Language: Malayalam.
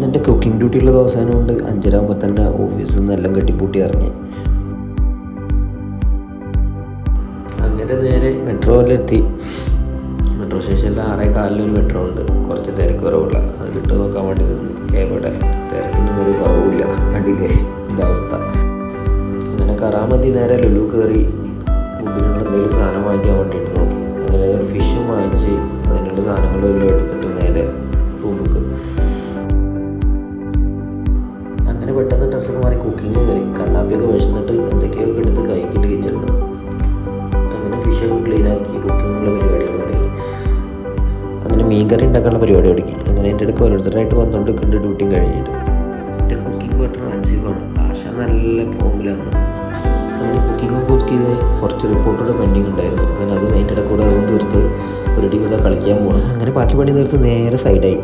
എൻ്റെ കുക്കിംഗ് ഡ്യൂട്ടിയുള്ള ദിവസം കൊണ്ട് 5:30 തന്നെ ഓഫീസിൽ നിന്ന് എല്ലാം കെട്ടിപ്പൂട്ടി ഇറങ്ങി. അങ്ങനെ നേരെ മെട്രോയിലെത്തി. മെട്രോ സ്റ്റേഷനിൽ 6:15 മെട്രോ ഉണ്ട്. കുറച്ച് തിരക്ക് കുറവുള്ള അത് കിട്ടുമോ നോക്കാൻ വേണ്ടി നിന്ന്. എവിടെ തിരക്കിൻ്റെ ഒരു കുറവില്ല. കണ്ടില്ലേ ഇൻ്റെ അവസ്ഥ. അങ്ങനെ കറാമതി നേരെ ലുലു കയറി ഫുഡിനുള്ള എന്തെങ്കിലും സാധനം വാങ്ങിക്കാൻ വേണ്ടിയിട്ട് നോക്കി. അങ്ങനെ ഒരു ഫിഷും വാങ്ങിച്ച് അതിനുള്ള സാധനങ്ങളെല്ലാം എടുത്തിട്ട് നേരെ റൂമിക്ക്. അങ്ങനെ പെട്ടെന്ന് ഡ്രസ്സൊക്കെ മാറി കുക്കിംഗ് കയറി. കണ്ണാപ്പിയൊക്കെ വിശന്നിട്ട് എന്തൊക്കെയൊക്കെ എടുത്ത് കഴിക്കിട്ട് കിച്ചണിൽ. അങ്ങനെ ഫിഷൊക്കെ ക്ലീനാക്കി കുക്കിങ്ങിനുള്ള പരിപാടികൾ തുടങ്ങി. അങ്ങനെ മീൻകറി ഉണ്ടാക്കാനുള്ള പരിപാടി തുടങ്ങി. അങ്ങനെ എൻ്റെ അടുക്ക് ഓരോരുത്തരായിട്ട് വന്നുകൊണ്ട് കണ്ട് ഡ്യൂട്ടിയും കഴിഞ്ഞിട്ട്. എൻ്റെ കുക്കിംഗ് പാർട്ണർ അൻസിഫാണ്. ആശ നല്ല ഫോമിലാണ്. അങ്ങനെ കുക്കിംഗ് ചെയ്ത് കുറച്ച് റിപ്പോർട്ടുകൾ പെൻഡിങ് ഉണ്ടായിരുന്നു. അങ്ങനെ അത് അതിൻ്റെ ഇടയിൽ കൂടെ അതും തീർത്ത് ഒരു ടീം ഇതാ കളിക്കാൻ പോകണം. അങ്ങനെ ബാക്കി പണി തീർത്ത് നേരെ സൈഡായി.